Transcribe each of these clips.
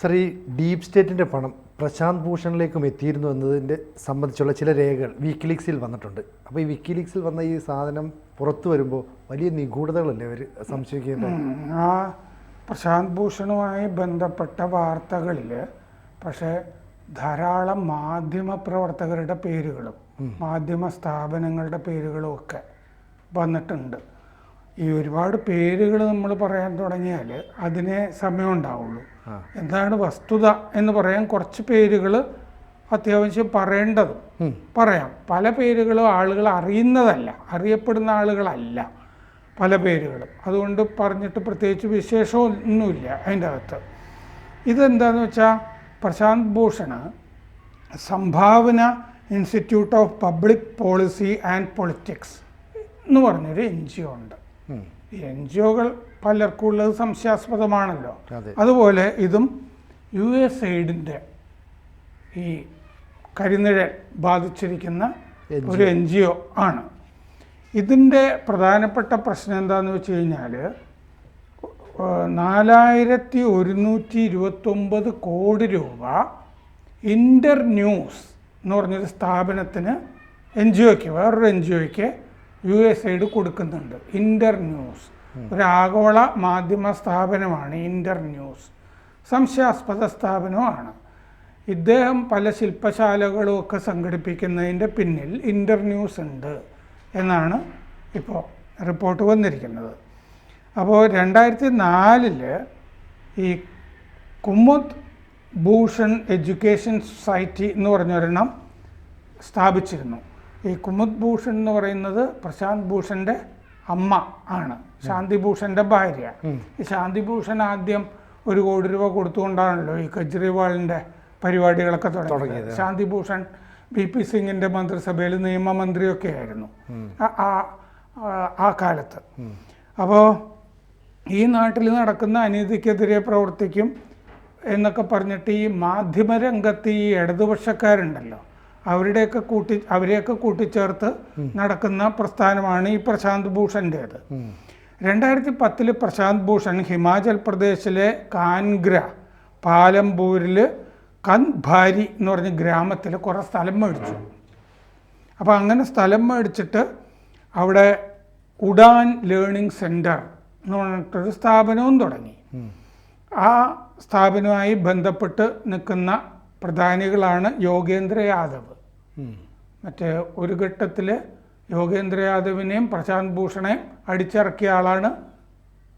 Sir, ഈ deep സ്റ്റേറ്റിൻ്റെ പണം പ്രശാന്ത് ഭൂഷണിലേക്കും എത്തിയിരുന്നു എന്നതിൻ്റെ സംബന്ധിച്ചുള്ള ചില രേഖകൾ വിക്കിലീക്സിൽ വന്നിട്ടുണ്ട്. അപ്പോൾ ഈ വിക്കിലീക്സിൽ വന്ന ഈ സാധനം പുറത്തു വരുമ്പോൾ വലിയ നിഗൂഢതകളല്ലേ അവർ സംശയിക്കേണ്ടത്? ആ പ്രശാന്ത് ഭൂഷണുമായി ബന്ധപ്പെട്ട വാർത്തകളിൽ പക്ഷേ ധാരാളം മാധ്യമ പ്രവർത്തകരുടെ പേരുകളും മാധ്യമ സ്ഥാപനങ്ങളുടെ പേരുകളും ഒക്കെ വന്നിട്ടുണ്ട്. ഈ ഒരുപാട് പേരുകൾ നമ്മൾ പറയാൻ തുടങ്ങിയാൽ അതിനെ സമയം ഉണ്ടാവുള്ളൂ. എന്താണ് വസ്തുത എന്ന് പറയാൻ കുറച്ച് പേരുകൾ അത്യാവശ്യം പറയേണ്ടതും പറയാം. പല പേരുകളും ആളുകൾ അറിയുന്നതല്ല, അറിയപ്പെടുന്ന ആളുകളല്ല പല പേരുകളും. അതുകൊണ്ട് പറഞ്ഞിട്ട് പ്രത്യേകിച്ച് വിശേഷമൊന്നുമില്ല അതിൻ്റെ അകത്ത്. ഇതെന്താണെന്ന് വെച്ചാൽ പ്രശാന്ത് ഭൂഷണ് സംഭാവന institute of public policy and politics എന്ന് പറഞ്ഞൊരു NGO ഉണ്ട്. ഈ NGOകൾ പലർക്കും ഉള്ളത് സംശയാസ്പദമാണല്ലോ. അതുപോലെ ഇതും USAIDൻ്റെ ഈ കരിനിഴൽ ബാധിച്ചിരിക്കുന്ന ഒരു NGO ആണ്. ഇതിൻ്റെ പ്രധാനപ്പെട്ട പ്രശ്നം എന്താണെന്ന് വെച്ച് കഴിഞ്ഞാൽ 4129 കോടി രൂപ ഇൻ്റർ ന്യൂസ് എന്ന് പറഞ്ഞൊരു സ്ഥാപനത്തിന് NGOയ്ക്ക് വേറൊരു NGOയ്ക്ക് USAID കൊടുക്കുന്നുണ്ട്. ഇൻ്റർ ന്യൂസ് ഒരു ആഗോള മാധ്യമ സ്ഥാപനമാണ്. ഇൻ്റർ ന്യൂസ് സംശയാസ്പദ സ്ഥാപനമാണ്. ഇദ്ദേഹം പല ശില്പശാലകളും ഒക്കെ സംഘടിപ്പിക്കുന്നതിൻ്റെ പിന്നിൽ ഇൻ്റർ ന്യൂസ് ഉണ്ട് എന്നാണ് ഇപ്പോൾ റിപ്പോർട്ട് വന്നിരിക്കുന്നത്. അപ്പോൾ 2004 ഈ കുമുദ് ഭൂഷൺ എഡ്യൂക്കേഷൻ സൊസൈറ്റി എന്ന് പറഞ്ഞൊരെണ്ണം സ്ഥാപിച്ചിരുന്നു. ഈ കുമുദ് ഭൂഷൺ എന്ന് പറയുന്നത് പ്രശാന്ത് ഭൂഷൻ്റെ അമ്മ ആണ്, ശാന്തി ഭൂഷൻ്റെ ഭാര്യ. ഈ ശാന്തി ഭൂഷൺ ആദ്യം 1 കോടി രൂപ കൊടുത്തുകൊണ്ടാണല്ലോ ഈ കെജ്രിവാളിൻ്റെ പരിപാടികളൊക്കെ തുടങ്ങിയത്. ശാന്തി ഭൂഷൺ VP സിംഗിൻ്റെ മന്ത്രിസഭയിൽ നിയമമന്ത്രിയൊക്കെ ആയിരുന്നു ആ കാലത്ത്. അപ്പോൾ ഈ നാട്ടിൽ നടക്കുന്ന അനീതിക്കെതിരെ പ്രവർത്തിക്കും എന്നൊക്കെ പറഞ്ഞിട്ട് ഈ മാധ്യമരംഗത്ത് ഈ ഇടതുപക്ഷക്കാരുണ്ടല്ലോ അവരെയൊക്കെ കൂട്ടിച്ചേർത്ത് നടക്കുന്ന പ്രസ്ഥാനമാണ് ഈ പ്രശാന്ത് ഭൂഷൻ്റേത്. 2010 പ്രശാന്ത് ഭൂഷൺ ഹിമാചൽ പ്രദേശിലെ കാൻഗ്ര പാലംപൂരിൽ കൻഭാരി എന്ന് പറഞ്ഞ ഗ്രാമത്തിൽ കുറേ സ്ഥലം മേടിച്ചു. അപ്പോൾ അങ്ങനെ സ്ഥലം മേടിച്ചിട്ട് അവിടെ ഉഡാൻ ലേണിംഗ് സെൻറ്റർ എന്ന് പറഞ്ഞിട്ടൊരു സ്ഥാപനവും തുടങ്ങി. ആ സ്ഥാപനവുമായി ബന്ധപ്പെട്ട് നിൽക്കുന്ന പ്രധാനികളാണ് യോഗേന്ദ്ര യാദവ്. മറ്റേ ഒരു ഘട്ടത്തിൽ യോഗേന്ദ്ര യാദവിനെയും പ്രശാന്ത് ഭൂഷണെയും അടിച്ചിറക്കിയ ആളാണ്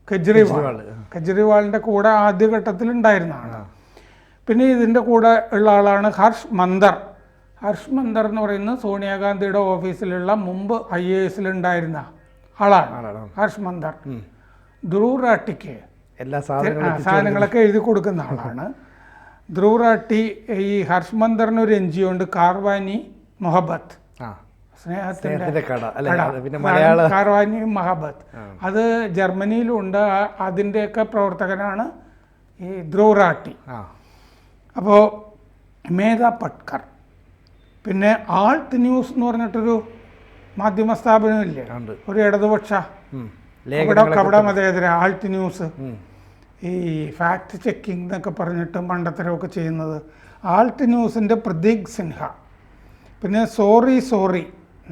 കെജ്രിവാൾ. കെജ്രിവാളിൻ്റെ കൂടെ ആദ്യഘട്ടത്തിൽ ഉണ്ടായിരുന്നതാണ്. പിന്നെ ഇതിൻ്റെ കൂടെ ഉള്ള ആളാണ് ഹർഷ് മന്ദർ. ഹർഷ് മന്ദർ എന്ന് പറയുന്നത് സോണിയാഗാന്ധിയുടെ ഓഫീസിലുള്ള മുമ്പ് IAS ഉണ്ടായിരുന്ന ആളാണ് ഹർഷ് മന്ദർ. ധ്രുവ് റാട്ടിക്ക് എല്ലാ സാധനങ്ങളൊക്കെ എഴുതി കൊടുക്കുന്ന ആളാണ്. ധ്രുവ് റാട്ടി ഈ ഹർഷ് മന്ദറിന് ഒരു NGO ഉണ്ട്, കാർവാനി മൊഹബത്ത്, സ്നേഹത്തിൻ്റെ കാർവാനി മൊഹബത്ത്. അത് ജർമ്മനിയിലുണ്ട്. അതിൻ്റെയൊക്കെ പ്രവർത്തകനാണ് ഈ ധ്രുവ് റാട്ടി. അപ്പോൾ മേധ പട്കർ, പിന്നെ ആൾട്ട് ന്യൂസ് എന്ന് പറഞ്ഞിട്ടൊരു മാധ്യമ സ്ഥാപനമില്ലേ, ഒരു ഇടതുപക്ഷ കപട മതേതര ആൾട്ട് ന്യൂസ്, ഈ ഫാക്ട് ചെക്കിംഗ് എന്നൊക്കെ പറഞ്ഞിട്ട് മണ്ടത്തരമൊക്കെ ചെയ്യുന്നത്. ആൾട്ട് ന്യൂസിൻ്റെ പ്രതീക് സിൻഹ, പിന്നെ സോറി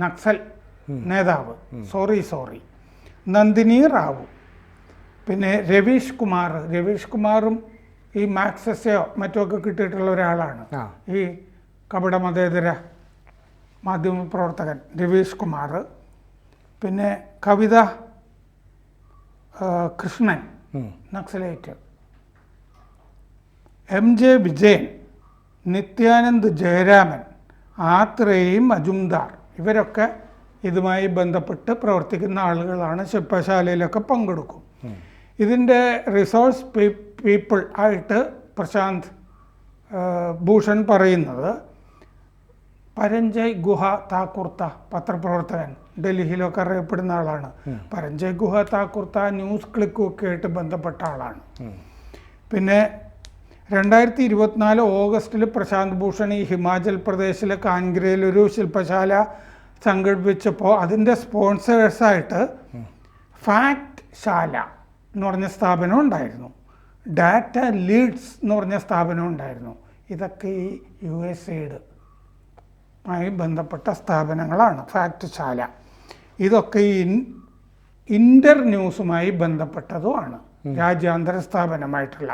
നക്സൽ നേതാവ് സോറി നന്ദിനി റാവു, പിന്നെ രവീഷ് കുമാറും ഈ മാക്സസയോ മറ്റുമൊക്കെ കിട്ടിയിട്ടുള്ള ഒരാളാണ്. ഈ കപട മതേതര മാധ്യമ പ്രവർത്തകൻ രവീഷ് കുമാർ, പിന്നെ കവിത കൃഷ്ണൻ നക്സലൈറ്റ്, MJ വിജയൻ, നിത്യാനന്ദ് ജയരാമൻ, ആത്രേയി മജുംദാർ, ഇവരൊക്കെ ഇതുമായി ബന്ധപ്പെട്ട് പ്രവർത്തിക്കുന്ന ആളുകളാണ്. ശില്പശാലയിലൊക്കെ പങ്കെടുക്കും. ഇതിൻ്റെ റിസോഴ്സ് പീപ്പിൾ ആയിട്ട് പ്രശാന്ത് ഭൂഷൺ പറയുന്നത് പരഞ്ജയ് ഗുഹ താക്കൂർത്ത, പത്രപ്രവർത്തകൻ, ഡൽഹിയിലൊക്കെ അറിയപ്പെടുന്ന ആളാണ്. പരഞ്ജയ് ഗുഹ താക്കൂർത്ത ന്യൂസ് ക്ലിക്കും ഒക്കെ ആയിട്ട് ബന്ധപ്പെട്ട ആളാണ്. പിന്നെ 2024 ഓഗസ്റ്റിൽ പ്രശാന്ത് ഭൂഷൺ ഈ ഹിമാചൽ പ്രദേശിലെ കാൻഗ്രയിലൊരു ശില്പശാല സംഘടിപ്പിച്ചപ്പോൾ അതിൻ്റെ സ്പോൺസേഴ്സായിട്ട് ഫാക്ട് ശാല എന്ന് പറഞ്ഞ സ്ഥാപനം ഉണ്ടായിരുന്നു. ഡാറ്റ ലീഡ്സ് എന്ന് പറഞ്ഞ സ്ഥാപനം ഉണ്ടായിരുന്നു. ഇതൊക്കെ ഈ USAID മായി ബന്ധപ്പെട്ട സ്ഥാപനങ്ങളാണ്. ഫാക്ട് ശാല ഇതൊക്കെ ഈ ഇൻ്റർ ന്യൂസുമായി ബന്ധപ്പെട്ടതുമാണ്. രാജ്യാന്തര സ്ഥാപനമായിട്ടുള്ള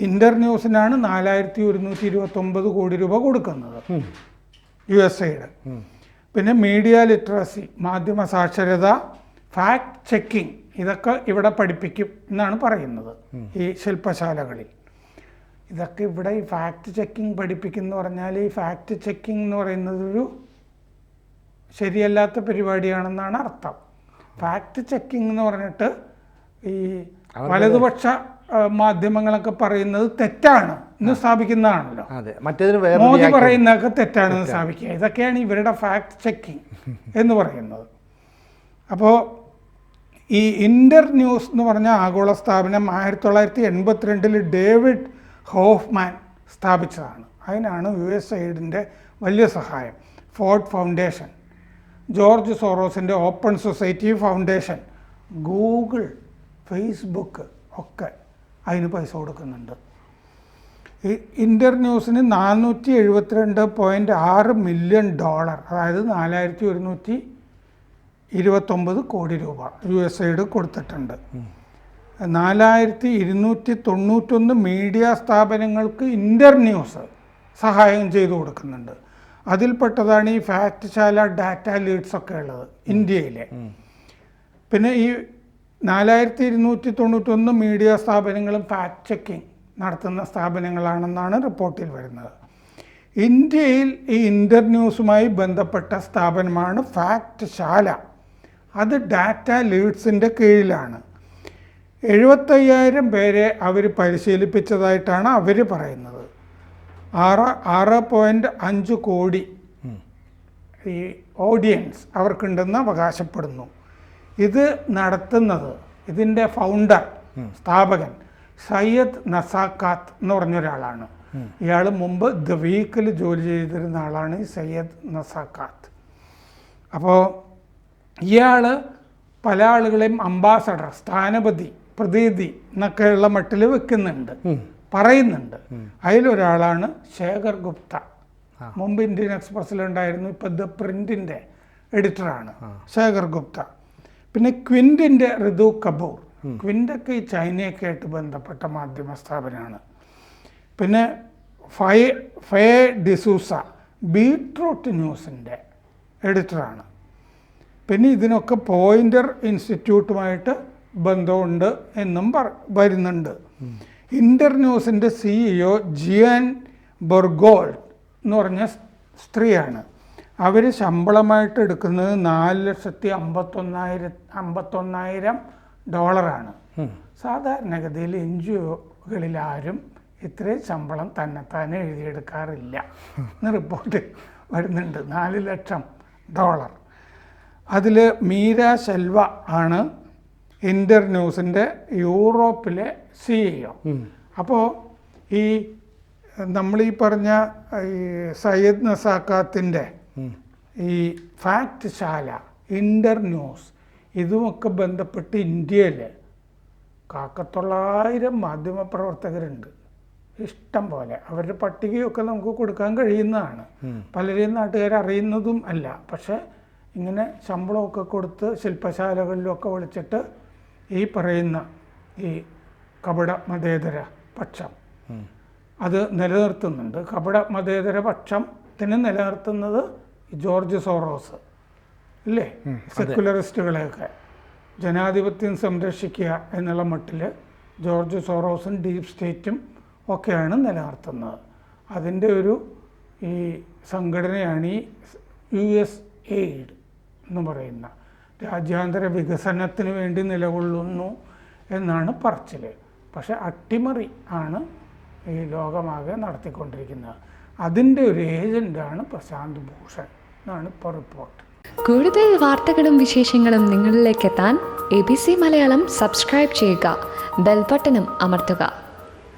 ഇൻ്റർ ന്യൂസിനാണ് 4129 കോടി രൂപ കൊടുക്കുന്നത് USAID. പിന്നെ മീഡിയ ലിറ്ററസി, മാധ്യമ സാക്ഷരത, ഫാക്ട് ചെക്കിംഗ് ഇതൊക്കെ ഇവിടെ പഠിപ്പിക്കും എന്നാണ് പറയുന്നത് ഈ ശില്പശാലകളിൽ. ഇതൊക്കെ ഇവിടെ ഈ ഫാക്ട് ചെക്കിംഗ് പഠിപ്പിക്കുന്നു പറഞ്ഞാൽ ഈ ഫാക്ട് ചെക്കിംഗ് എന്ന് പറയുന്നത് ഒരു ശരിയല്ലാത്ത പരിപാടിയാണെന്നാണ് അർത്ഥം. ഫാക്ട് ചെക്കിംഗ് എന്ന് പറഞ്ഞിട്ട് ഈ വലതുപക്ഷ മാധ്യമങ്ങളൊക്കെ പറയുന്നത് തെറ്റാണ് എന്ന് സ്ഥാപിക്കുന്നതാണല്ലോ. മോദി പറയുന്നതൊക്കെ തെറ്റാണെന്ന് സ്ഥാപിക്കുക. ഇതൊക്കെയാണ് ഇവരുടെ ഫാക്ട് ചെക്കിംഗ് എന്ന് പറയുന്നത്. അപ്പോൾ ഈ ഇൻ്റർ ന്യൂസ് എന്ന് പറഞ്ഞ ആഗോള സ്ഥാപനം 1982 ഡേവിഡ് ഹോഫ്മാൻ സ്ഥാപിച്ചതാണ്. അതിനാണ് USAIDൻ്റെ വലിയ സഹായം. ഫോർഡ് ഫൗണ്ടേഷൻ, ജോർജ് സോറോസിൻ്റെ open society foundation, Google, Facebook ഒക്കെ അതിന് പൈസ കൊടുക്കുന്നുണ്ട്. ഈ ഇൻ്റർ ന്യൂസിന് $472.6 മില്യൺ, അതായത് 4129 കോടി രൂപ USAID കൊടുത്തിട്ടുണ്ട്. 4291 മീഡിയ സ്ഥാപനങ്ങൾക്ക് ഇൻ്റർ ന്യൂസ് സഹായം ചെയ്തു കൊടുക്കുന്നുണ്ട്. അതിൽപ്പെട്ടതാണ് ഈ ഫാക്ട് ശാല, ഡാറ്റ ലീഡ്സ് ഒക്കെ ഉള്ളത് ഇന്ത്യയിലെ. പിന്നെ ഈ 4291 മീഡിയ സ്ഥാപനങ്ങളും ഫാക്ട് ചെക്കിംഗ് നടത്തുന്ന സ്ഥാപനങ്ങളാണെന്നാണ് റിപ്പോർട്ടിൽ വരുന്നത്. ഇന്ത്യയിൽ ഈ ഇൻ്റർ ന്യൂസുമായി ബന്ധപ്പെട്ട സ്ഥാപനമാണ് ഫാക്ട് ശാല. അത് ഡാറ്റ ലീഡ്സിൻ്റെ കീഴിലാണ്. 75,000 പേരെ അവർ പരിശീലിപ്പിച്ചതായിട്ടാണ് അവർ പറയുന്നത്. 6.5 കോടി ഈ ഓഡിയൻസ് അവർക്കുണ്ടെന്ന് അവകാശപ്പെടുന്നു. ഇത് നടത്തുന്നത്, ഇതിൻ്റെ ഫൗണ്ടർ, സ്ഥാപകൻ സയ്യദ് നസാക്കാത്ത് എന്ന് പറഞ്ഞൊരാളാണ്. ഇയാൾ മുമ്പ് ദ വീക്കിൽ ജോലി ചെയ്തിരുന്ന ആളാണ് ഈ സയ്യദ് നസാക്കാത്ത്. അപ്പോൾ ഇയാൾ പല ആളുകളെയും അംബാസഡർ, സ്ഥാനപതി, പ്രതിനിധി എന്നൊക്കെയുള്ള മട്ടിൽ വെക്കുന്നുണ്ട്, പറയുന്നുണ്ട്. അതിലൊരാളാണ് ശേഖർ ഗുപ്ത. മുമ്പ് ഇന്ത്യൻ എക്സ്പ്രസ്സിലുണ്ടായിരുന്നു, ഇപ്പോൾ ദ പ്രിൻറ്റിൻ്റെ എഡിറ്ററാണ് ശേഖർ ഗുപ്ത. പിന്നെ ക്വിൻറ്റിൻ്റെ ഋതു കപൂർ. ക്വിൻ്റൊക്കെ ഈ ചൈനയൊക്കെ ആയിട്ട് ബന്ധപ്പെട്ട മാധ്യമ സ്ഥാപനമാണ്. പിന്നെ ഫേ ഡിസൂസ ബീട്രൂട്ട് ന്യൂസിൻ്റെ എഡിറ്ററാണ്. പിന്നെ ഇതിനൊക്കെ പോയിൻ്റർ ഇൻസ്റ്റിറ്റ്യൂട്ടുമായിട്ട് ബന്ധമുണ്ട് എന്നും വരുന്നുണ്ട്. ഇൻ്റർ ന്യൂസിൻ്റെ CEO ജിയാൻ ബൊർഗോൾഡ് എന്ന് പറഞ്ഞ സ്ത്രീയാണ്. അവർ ശമ്പളമായിട്ട് എടുക്കുന്നത് $451,000 സാധാരണഗതിയിൽ NGOകളിൽ ആരും ഇത്രയും ശമ്പളം തന്നെത്താനെ എഴുതിയെടുക്കാറില്ല എന്ന് റിപ്പോർട്ട് വരുന്നുണ്ട്. $4,00,000. അതിൽ മീര ശെൽവ ആണ് ഇൻ്റർ ന്യൂസിൻ്റെ യൂറോപ്പിലെ CEO. അപ്പോൾ ഈ നമ്മളീ പറഞ്ഞ ഈ സയ്യദ് നസാക്കാത്തിൻ്റെ ഈ ഫാക്ട് ശാല, ഇൻ്റർ ന്യൂസ് ഇതുമൊക്കെ ബന്ധപ്പെട്ട് ഇന്ത്യയിൽ 900 മാധ്യമപ്രവർത്തകരുണ്ട്, ഇഷ്ടം പോലെ. അവരുടെ പട്ടികയൊക്കെ നമുക്ക് കൊടുക്കാൻ കഴിയുന്നതാണ്. പലരെയും നാട്ടുകാർ അറിയുന്നതും അല്ല. പക്ഷേ ഇങ്ങനെ ശമ്പളമൊക്കെ കൊടുത്ത് ശില്പശാലകളിലൊക്കെ വിളിച്ചിട്ട് ഈ പറയുന്ന ഈ കപട മതേതര പക്ഷം അത് നിലനിർത്തുന്നുണ്ട്. കപട മതേതര പക്ഷത്തിന് നിലനിർത്തുന്നത് ജോർജ് സോറോസ് ഇല്ലേ, സെക്കുലറിസ്റ്റുകളെയൊക്കെ ജനാധിപത്യം സംരക്ഷിക്കുക എന്നുള്ള മട്ടിൽ ജോർജ് സോറോസും ഡീപ് സ്റ്റേറ്റും ഒക്കെയാണ് നിലനിർത്തുന്നത്. അതിൻ്റെ ഒരു ഈ സംഘടനയാണ് ഈ USAID എന്ന് പറയുന്ന, രാജ്യാന്തര വികസനത്തിന് വേണ്ടി നിലകൊള്ളുന്നു എന്നാണ് പറച്ചിൽ. പക്ഷെ അട്ടിമറി ആണ് ഈ ലോകമാകെ നടത്തിക്കൊണ്ടിരിക്കുന്നത്. അതിൻ്റെ ഒരു ഏജൻ്റാണ് പ്രശാന്ത് ഭൂഷൺ എന്നാണ് ഇപ്പോൾ റിപ്പോർട്ട്. കൂടുതൽ വാർത്തകളും വിശേഷങ്ങളും നിങ്ങളിലേക്ക് എത്താൻ ABC മലയാളം സബ്സ്ക്രൈബ് ചെയ്യുക, ബെൽ ബട്ടണും അമർത്തുക.